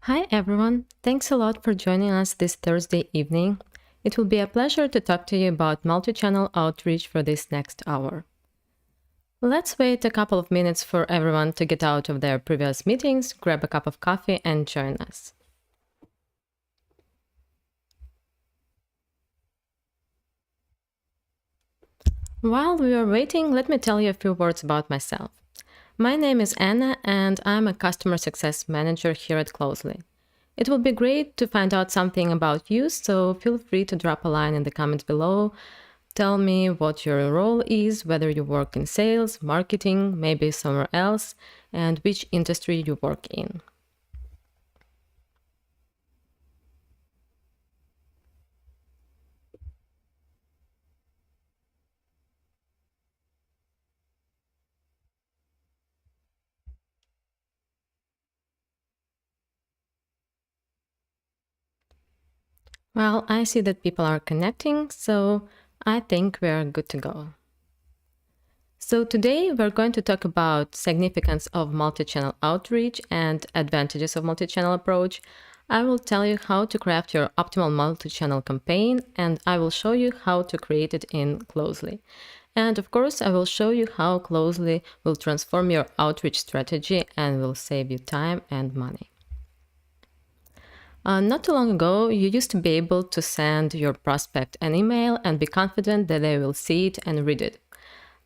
Hi everyone, thanks a lot for joining us this Thursday evening. It will be a pleasure to talk to you about multi-channel outreach for this next hour. Let's wait a couple of minutes for everyone to get out of their previous meetings, grab a cup of coffee and join us. While we are waiting, let me tell you a few words about myself. My name is Anna and I'm a customer success manager here at Closely. It will be great to find out something about you, so feel free to drop a line in the comments below. Tell me what your role is, whether you work in sales, marketing, maybe somewhere else, and which industry you work in. Well, I see that people are connecting, so I think we're good to go. So today we're going to talk about significance of multi-channel outreach and advantages of multi-channel approach. I will tell you how to craft your optimal multi-channel campaign, and I will show you how to create it in Closely. And of course, I will show you how Closely will transform your outreach strategy and will save you time and money. Not too long ago, you used to be able to send your prospect an email and be confident that they will see it and read it.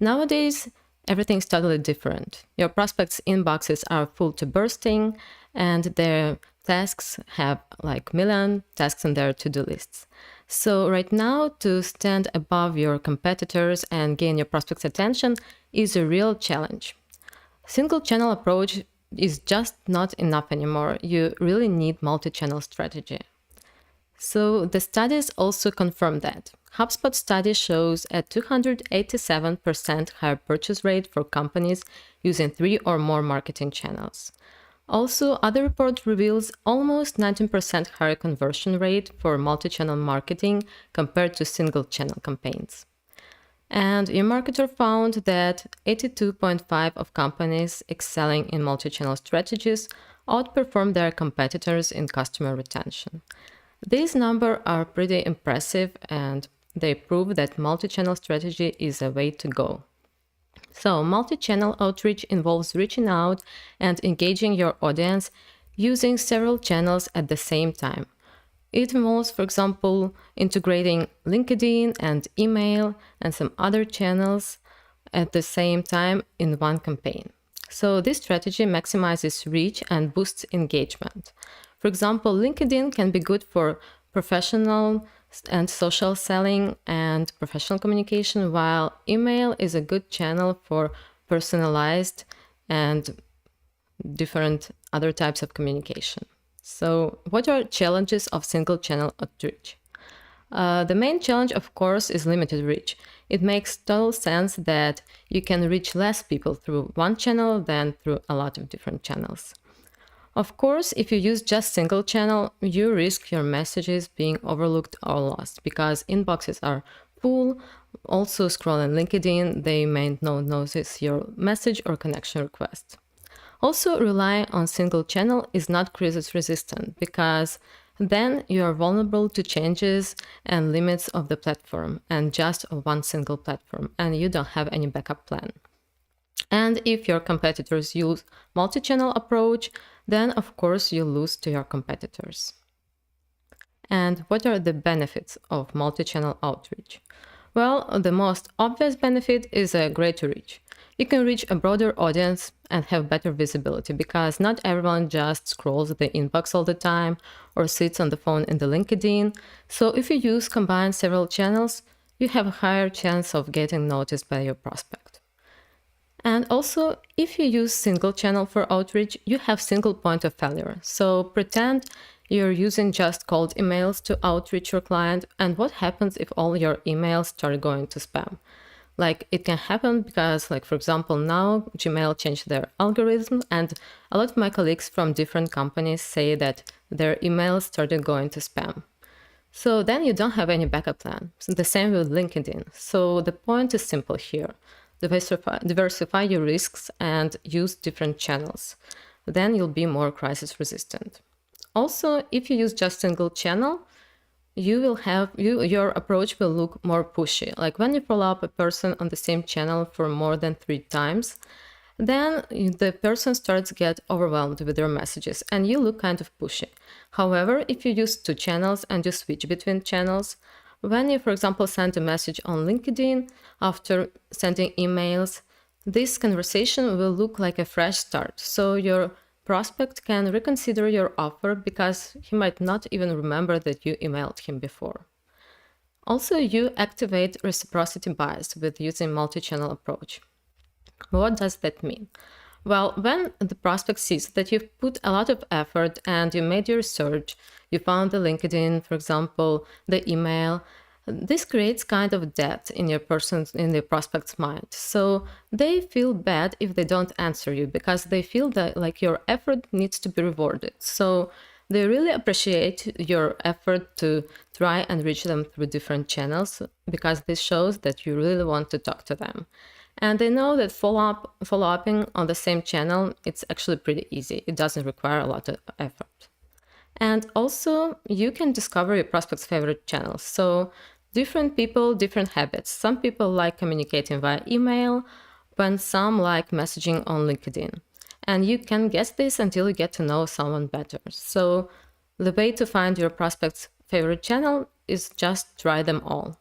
Nowadays, everything's totally different. Your prospects' inboxes are full to bursting, and their tasks have like million tasks in their to-do lists. So right now, to stand above your competitors and gain your prospects' attention is a real challenge. Single channel approach is just not enough anymore. You really need multi-channel strategy. So the studies also confirm that. HubSpot study shows a 287% higher purchase rate for companies using 3 or more marketing channels. Also, other report reveals almost 19% higher conversion rate for multi-channel marketing compared to single-channel campaigns. And eMarketer found that 82.5% of companies excelling in multi-channel strategies outperform their competitors in customer retention. These numbers are pretty impressive and they prove that multi-channel strategy is a way to go. So multi-channel outreach involves reaching out and engaging your audience using several channels at the same time. It involves, for example, integrating LinkedIn and email and some other channels at the same time in one campaign. So this strategy maximizes reach and boosts engagement. For example, LinkedIn can be good for professional and social selling and professional communication, while email is a good channel for personalized and different other types of communication. So what are challenges of single channel outreach? The main challenge, of course, is limited reach. It makes total sense that you can reach less people through one channel than through a lot of different channels. Of course, if you use just single channel, you risk your messages being overlooked or lost because inboxes are full. Also, scrolling LinkedIn, they may not notice your message or connection request. Also, relying on single channel is not crisis resistant because then you are vulnerable to changes and limits of the platform and just one single platform, and you don't have any backup plan. And if your competitors use multi-channel approach, then of course you lose to your competitors. And what are the benefits of multi-channel outreach? Well, the most obvious benefit is a greater reach. You can reach a broader audience and have better visibility because not everyone just scrolls the inbox all the time or sits on the phone in the LinkedIn. So if you combine several channels, you have a higher chance of getting noticed by your prospect. And also, if you use single channel for outreach, you have single point of failure. So pretend you're using just cold emails to outreach your client, and what happens if all your emails start going to spam? Like it can happen because, like for example, now Gmail changed their algorithm, and a lot of my colleagues from different companies say that their emails started going to spam. So then you don't have any backup plan. So the same with LinkedIn. So the point is simple here. Diversify your risks and use different channels. Then you'll be more crisis resistant. Also, if you use just single channel, your approach will look more pushy. Like when you follow up a person on the same channel for more than 3 times, then the person starts to get overwhelmed with your messages and you look kind of pushy. However, if you use 2 channels and you switch between channels, when you, for example, send a message on LinkedIn after sending emails, this conversation will look like a fresh start. So your prospect can reconsider your offer because he might not even remember that you emailed him before. Also, you activate reciprocity bias with using multi-channel approach. What does that mean? Well, when the prospect sees that you've put a lot of effort and you made your research, you found the LinkedIn, for example, the email, this creates kind of depth in your prospect's mind. So they feel bad if they don't answer you because they feel that like your effort needs to be rewarded. So they really appreciate your effort to try and reach them through different channels because this shows that you really want to talk to them. And they know that follow-upping on the same channel, it's actually pretty easy. It doesn't require a lot of effort. And also, you can discover your prospect's favorite channels. So different people, different habits. Some people like communicating via email, when some like messaging on LinkedIn. And you can guess this until you get to know someone better. So the way to find your prospect's favorite channel is just try them all.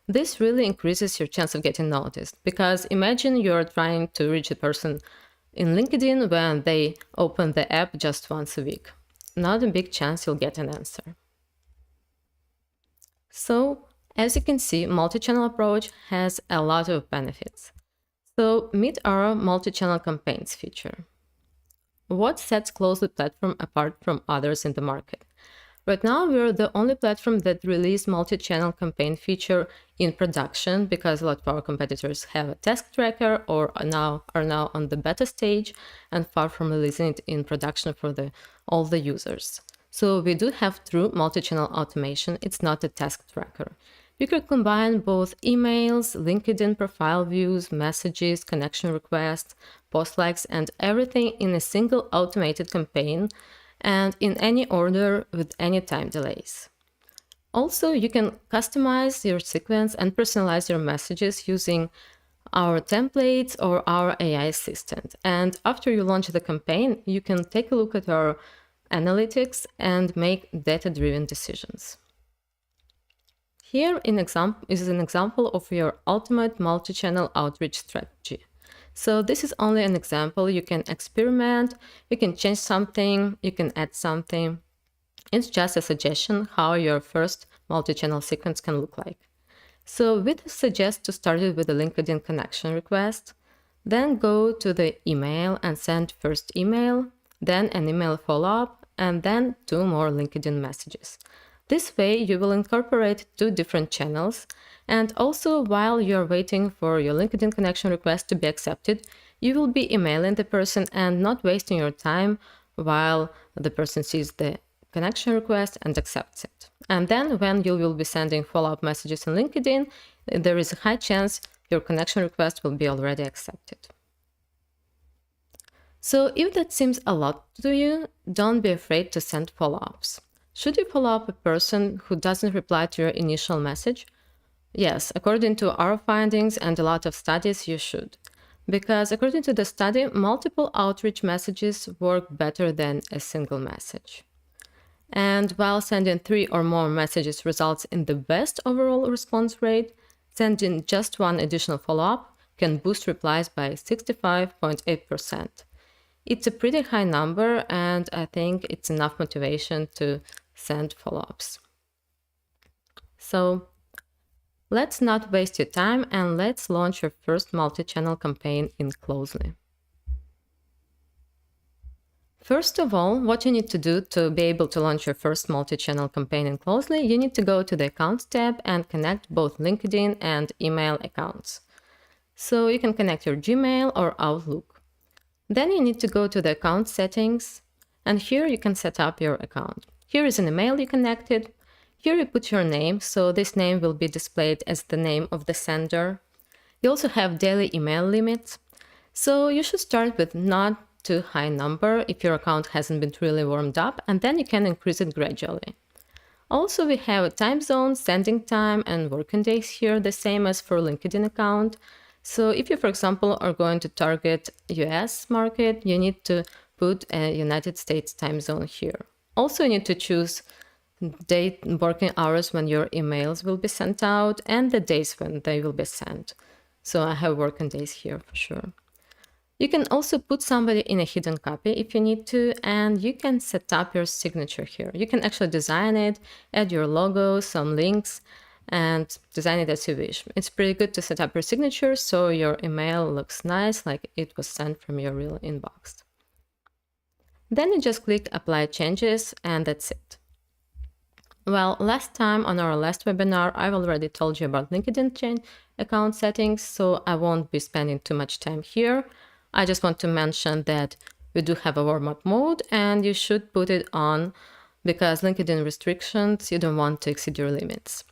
This really increases your chance of getting noticed because imagine you're trying to reach a person in LinkedIn when they open the app just once a week. Not a big chance you'll get an answer. So, as you can see, multi-channel approach has a lot of benefits. So, meet our multi-channel campaigns feature. What sets Closely platform apart from others in the market? Right now, we're the only platform that released multi-channel campaign feature in production because a lot of our competitors have a task tracker or are now on the beta stage and far from releasing it in production for all the users. So we do have true multi-channel automation. It's not a task tracker. You can combine both emails, LinkedIn profile views, messages, connection requests, post likes, and everything in a single automated campaign and in any order with any time delays. Also, you can customize your sequence and personalize your messages using our templates or our AI assistant. And after you launch the campaign, you can take a look at our analytics and make data-driven decisions. Here is an example of your ultimate multi-channel outreach strategy. So this is only an example. You can experiment, you can change something, you can add something. It's just a suggestion how your first multi-channel sequence can look like. So we suggest to start it with a LinkedIn connection request, then go to the email and send first email, then an email follow-up, and then 2 more LinkedIn messages. This way, you will incorporate 2 different channels, and also while you're waiting for your LinkedIn connection request to be accepted, you will be emailing the person and not wasting your time while the person sees the connection request and accepts it. And then when you will be sending follow-up messages on LinkedIn, there is a high chance your connection request will be already accepted. So if that seems a lot to you, don't be afraid to send follow-ups. Should you follow up a person who doesn't reply to your initial message? Yes, according to our findings and a lot of studies, you should. Because according to the study, multiple outreach messages work better than a single message. And while sending 3 or more messages results in the best overall response rate, sending just 1 additional follow-up can boost replies by 65.8%. It's a pretty high number, and I think it's enough motivation to send follow-ups. So let's not waste your time and let's launch your first multi-channel campaign in Closely. First of all, what you need to do to be able to launch your first multi-channel campaign in Closely, you need to go to the Accounts tab and connect both LinkedIn and email accounts. So you can connect your Gmail or Outlook. Then you need to go to the account settings, and here you can set up your account. Here is an email you connected. Here you put your name, so this name will be displayed as the name of the sender. You also have daily email limits. So you should start with not too high number if your account hasn't been really warmed up, and then you can increase it gradually. Also, we have a time zone, sending time, and working days here, the same as for LinkedIn account. So if you, for example, are going to target US market, you need to put a United States time zone here. Also, you need to choose date, working hours when your emails will be sent out, and the days when they will be sent. So I have working days here for sure. You can also put somebody in a hidden copy if you need to, and you can set up your signature here. You can actually design it, add your logo, some links, and design it as you wish. It's pretty good to set up your signature so your email looks nice, like it was sent from your real inbox. Then you just click Apply Changes, and that's it. Well, last time on our last webinar, I've already told you about LinkedIn account settings, so I won't be spending too much time here. I just want to mention that we do have a warm-up mode, and you should put it on because LinkedIn restrictions, you don't want to exceed your limits.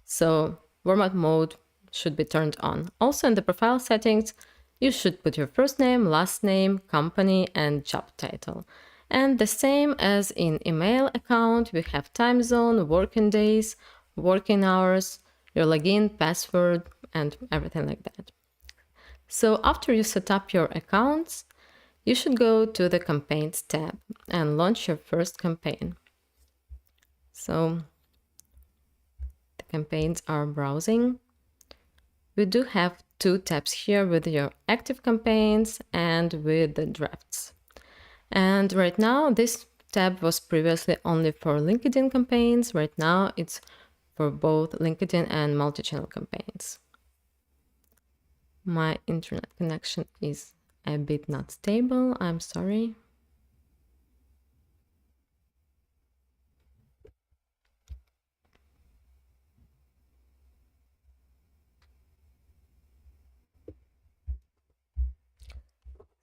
So warm-up mode should be turned on. Also in the profile settings, you should put your first name, last name, company, and job title. And the same as in email account, we have time zone, working days, working hours, your login, password, and everything like that. So after you set up your accounts, you should go to the campaigns tab and launch your first campaign. So the campaigns are browsing. We do have two tabs here with your active campaigns and with the drafts. And right now, this tab was previously only for LinkedIn campaigns. Right now, it's for both LinkedIn and multi-channel campaigns. My internet connection is a bit not stable. I'm sorry.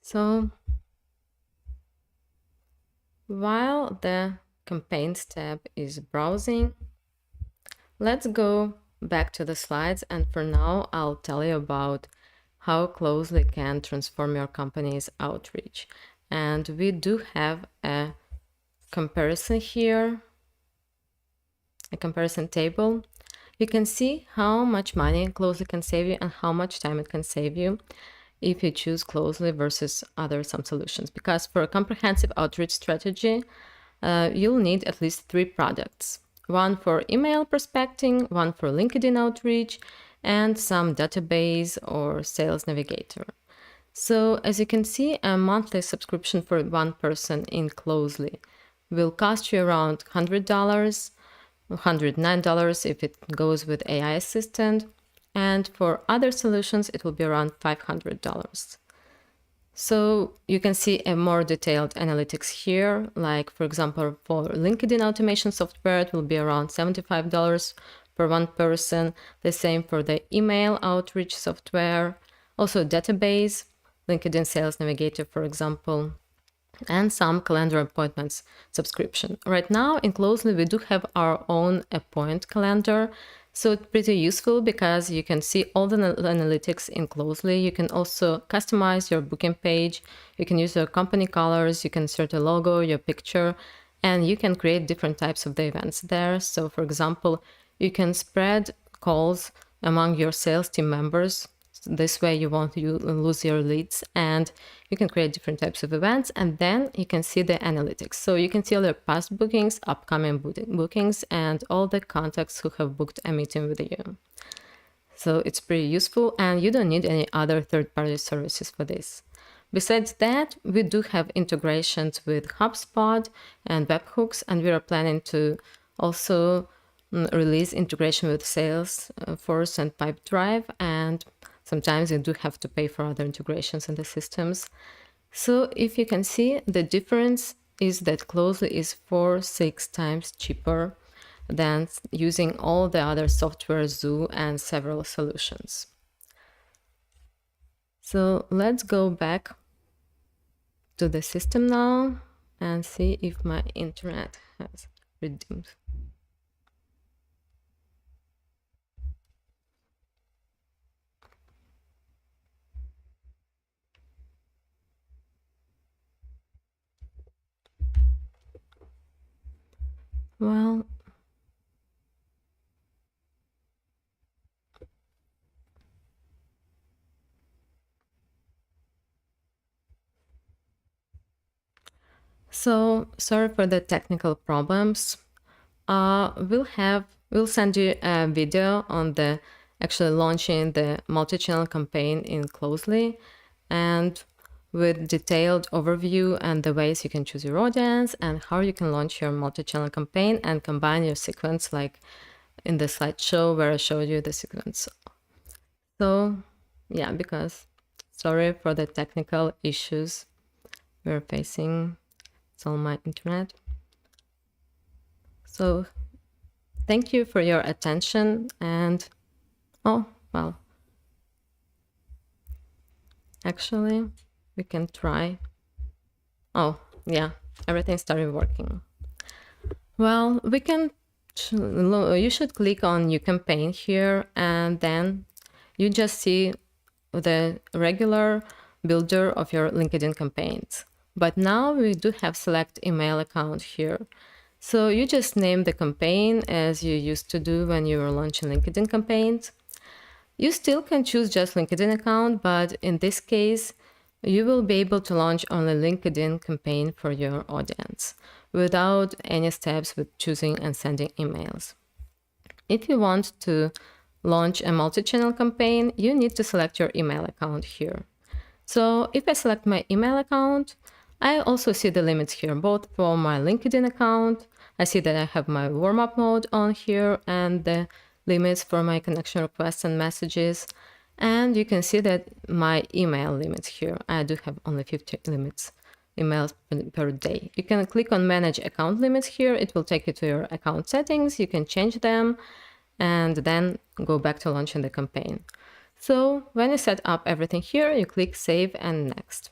So while the campaigns tab is browsing, let's go back to the slides, and for now I'll tell you about how Closely can transform your company's outreach. And we do have a comparison here, a comparison table. You can see how much money Closely can save you and how much time it can save you if you choose Closely versus other some solutions. Because for a comprehensive outreach strategy, you'll need at least 3 products. One for email prospecting, one for LinkedIn outreach, and some database or sales navigator. So as you can see, a monthly subscription for one person in Closely will cost you around $100, $109 if it goes with AI assistant, and for other solutions it will be around $500. So you can see a more detailed analytics here, like for example for LinkedIn automation software it will be around $75 per one person, the same for the email outreach software, also database, LinkedIn Sales Navigator for example, and some calendar appointments subscription. Right now in Closely we do have our own appoint calendar, so it's pretty useful because you can see all the analytics in Closely. You can also customize your booking page, you can use your company colors, you can insert a logo, your picture, and you can create different types of the events there. So for example, you can spread calls among your sales team members. This way you won't lose your leads, and you can create different types of events, and then you can see the analytics. So you can see all your past bookings, upcoming bookings, and all the contacts who have booked a meeting with you. So it's pretty useful, and you don't need any other third-party services for this. Besides that, we do have integrations with HubSpot and webhooks, and we are planning to also release integration with Salesforce and Pipedrive, and sometimes you do have to pay for other integrations in the systems. So if you can see, the difference is that Closely is 4-6 times cheaper than using all the other software, Zoo, and several solutions. So let's go back to the system now and see if my internet has resumed. Well, so sorry for the technical problems. We'll send you a video on the actually launching the multi-channel campaign in Closely, and with detailed overview and the ways you can choose your audience and how you can launch your multi-channel campaign and combine your sequence like in the slideshow where I showed you the sequence. So yeah, because sorry for the technical issues we're facing. It's on my internet. So thank you for your attention, and oh, well, actually, we can try. Oh, yeah, everything started working. Well, we can, you should click on new campaign here, and then you just see the regular builder of your LinkedIn campaigns. But now we do have select email account here. So you just name the campaign as you used to do when you were launching LinkedIn campaigns. You still can choose just LinkedIn account, but in this case, you will be able to launch only LinkedIn campaign for your audience without any steps with choosing and sending emails. If you want to launch a multi-channel campaign, you need to select your email account here. So if I select my email account, I also see the limits here, both for my LinkedIn account. I see that I have my warm-up mode on here and the limits for my connection requests and messages. And you can see that my email limits here. I do have only 50 limits emails per day. You can click on manage account limits here. It will take you to your account settings. You can change them and then go back to launching the campaign. So when you set up everything here, you click save and next.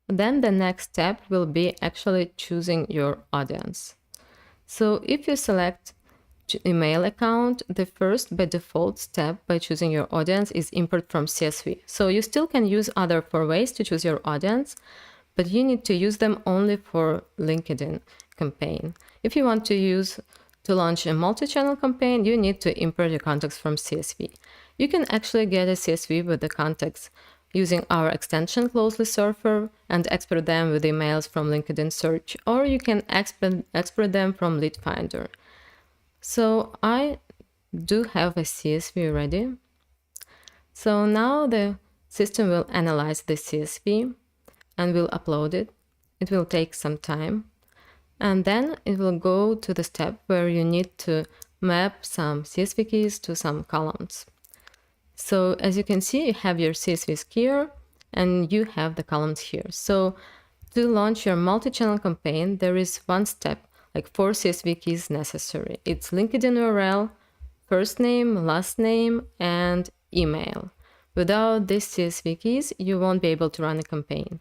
Then the next step will be actually choosing your audience. So if you select email account, the first by default step by choosing your audience is import from CSV. So you still can use other 4 ways to choose your audience, but you need to use them only for LinkedIn campaign. If you want to launch a multi-channel campaign, you need to import your contacts from CSV. You can actually get a CSV with the contacts using our extension Closely Surfer and export them with emails from LinkedIn search, or you can export them from Lead Finder. So I do have a CSV ready. So now the system will analyze the CSV and will upload it. It will take some time. And then it will go to the step where you need to map some CSV keys to some columns. So as you can see, you have your CSVs here and you have the columns here. So to launch your multi-channel campaign, there is one step, like 4 CSV keys necessary. It's LinkedIn URL, first name, last name, and email. Without these CSV keys, you won't be able to run a campaign.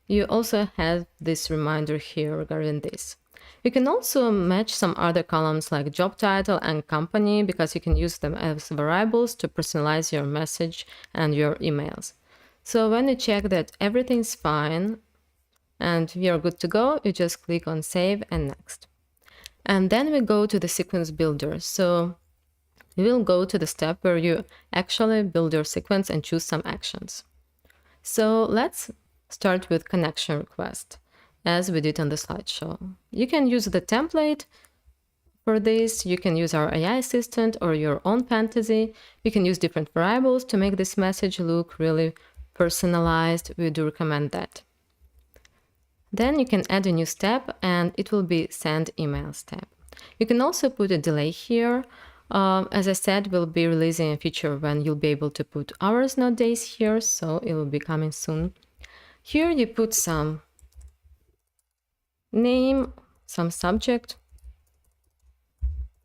You also have this reminder here regarding this. You can also match some other columns like job title and company, because you can use them as variables to personalize your message and your emails. So when you check that everything's fine and you're good to go, you just click on save and next. And then we go to the sequence builder. So you will go to the step where you actually build your sequence and choose some actions. So let's start with connection request, as we did on the slideshow. You can use the template for this. You can use our AI assistant or your own fantasy. You can use different variables to make this message look really personalized. We do recommend that. Then you can add a new step and it will be send email step. You can also put a delay here. As I said, we'll be releasing a feature when you'll be able to put hours, not days here, so it will be coming soon. Here you put some name, some subject,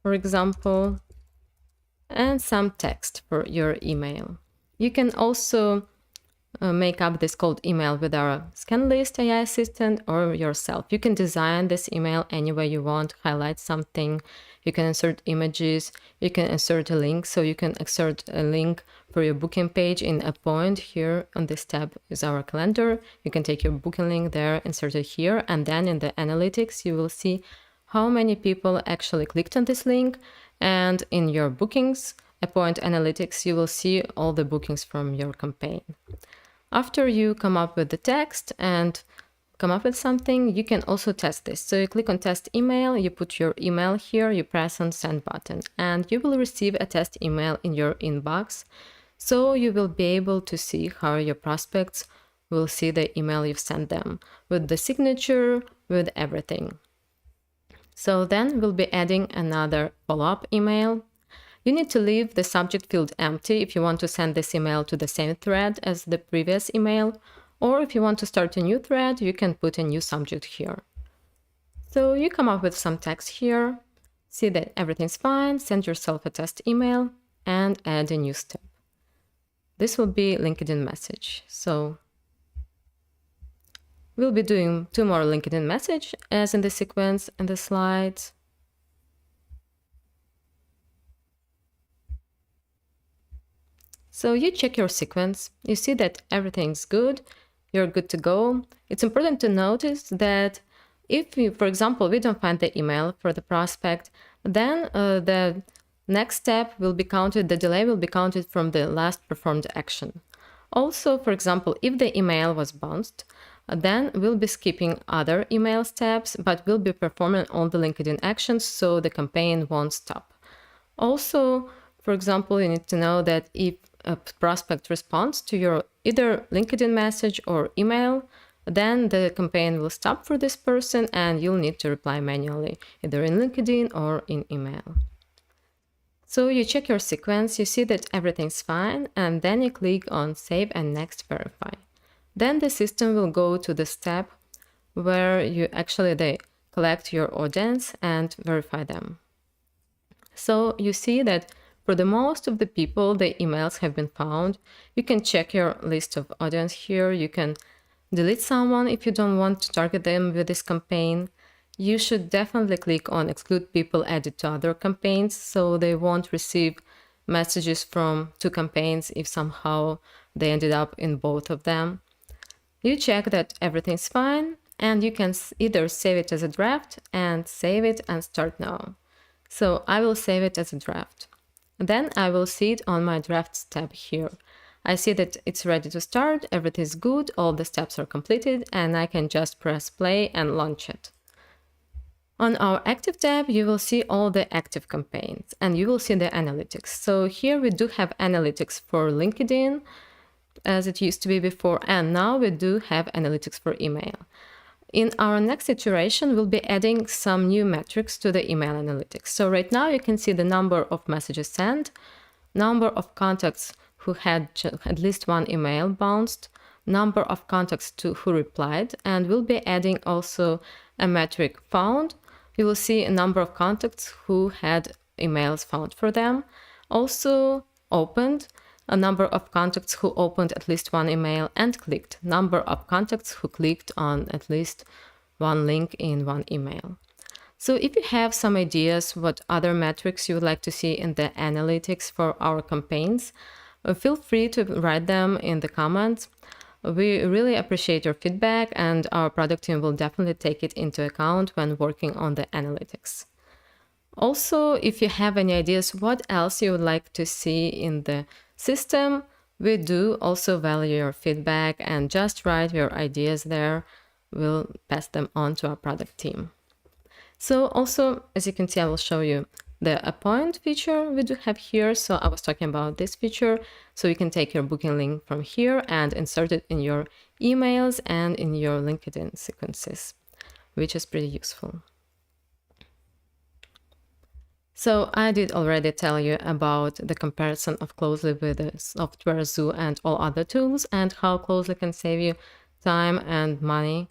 for example, and some text for your email. You can also make up this cold email with our scan list AI assistant or yourself. You can design this email any way you want, highlight something, you can insert images, you can insert a link. So you can insert a link for your booking page in a point. Here on this tab is our calendar. You can take your booking link there, insert it here, and then in the analytics you will see how many people actually clicked on this link, and in your bookings, appoint analytics, you will see all the bookings from your campaign. After you come up with the text and come up with something, you can also test this. So you click on test email, you put your email here, you press on send button, and you will receive a test email in your inbox. So you will be able to see how your prospects will see the email you've sent them, with the signature, with everything. So then we'll be adding another follow-up email. You need to leave the subject field empty if you want to send this email to the same thread as the previous email, or if you want to start a new thread, you can put a new subject here. So you come up with some text here, see that everything's fine, send yourself a test email, and add a new step. This will be LinkedIn message. So we'll be doing 2 more LinkedIn message as in the sequence in the slides. So you check your sequence, you see that everything's good, you're good to go. It's important to notice that if you, for example, we don't find the email for the prospect, then the next step will be counted, the delay will be counted from the last performed action. Also, for example, if the email was bounced, then we'll be skipping other email steps, but we'll be performing all the LinkedIn actions so the campaign won't stop. Also, for example, you need to know that if a prospect responds to your either LinkedIn message or email, then the campaign will stop for this person and you'll need to reply manually, either in LinkedIn or in email. So you check your sequence, you see that everything's fine, and then you click on Save and Next Verify. Then the system will go to the step where they collect your audience and verify them. So you see that for the most of the people, the emails have been found. You can check your list of audience here. You can delete someone if you don't want to target them with this campaign. You should definitely click on exclude people added to other campaigns so they won't receive messages from 2 campaigns if somehow they ended up in both of them. You check that everything's fine, and you can either save it as a draft and save it and start now. So I will save it as a draft. Then I will see it on my drafts tab here. I see that it's ready to start, everything's good, all the steps are completed, and I can just press play and launch it. On our active tab, you will see all the active campaigns and you will see the analytics. So here we do have analytics for LinkedIn as it used to be before, and now we do have analytics for email. In our next iteration, we'll be adding some new metrics to the email analytics. So right now you can see the number of messages sent, number of contacts who had at least 1 email bounced, number of contacts who replied, and we'll be adding also a metric found. You will see a number of contacts who had emails found for them. Also opened, a number of contacts who opened at least 1 email and clicked, number of contacts who clicked on at least 1 link in 1 email. So if you have some ideas what other metrics you would like to see in the analytics for our campaigns, feel free to write them in the comments. We really appreciate your feedback, and our product team will definitely take it into account when working on the analytics. Also, if you have any ideas what else you would like to see in the system, we do also value your feedback, and just write your ideas there. We'll pass them on to our product team. So also, as you can see, I will show you the appoint feature we do have here. So I was talking about this feature. So you can take your booking link from here and insert it in your emails and in your LinkedIn sequences, which is pretty useful. So I did already tell you about the comparison of Closely with the software Zoo and all other tools, and how Closely can save you time and money.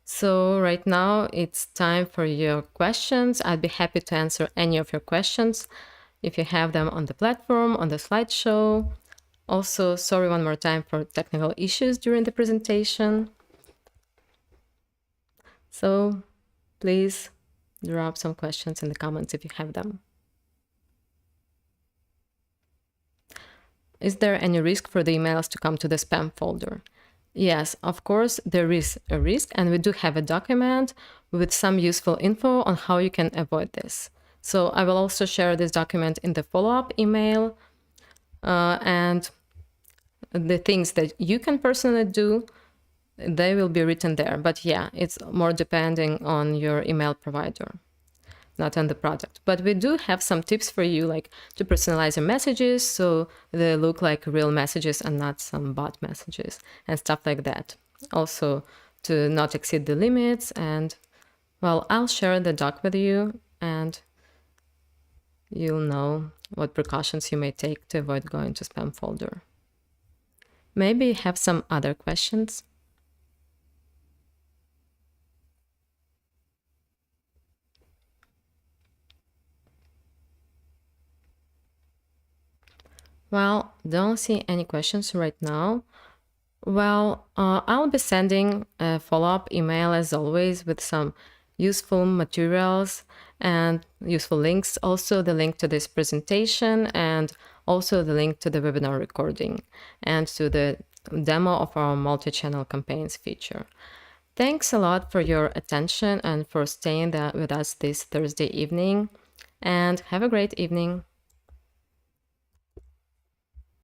So right now it's time for your questions. I'd be happy to answer any of your questions if you have them on the platform, on the slideshow. Also, sorry one more time for technical issues during the presentation. So please drop some questions in the comments if you have them. Is there any risk for the emails to come to the spam folder? Yes, of course, there is a risk, and we do have a document with some useful info on how you can avoid this. So I will also share this document in the follow-up email, and the things that you can personally do, they will be written there. But yeah, it's more depending on your email provider, not on the product. But we do have some tips for you, like to personalize your messages so they look like real messages and not some bot messages and stuff like that. Also, to not exceed the limits. And well, I'll share the doc with you, and you'll know what precautions you may take to avoid going to spam folder. Maybe you have some other questions? Well, don't see any questions right now. Well, I'll be sending a follow-up email as always with some useful materials and useful links. Also the link to this presentation and also the link to the webinar recording and to the demo of our multi-channel campaigns feature. Thanks a lot for your attention and for staying with us this Thursday evening, and have a great evening.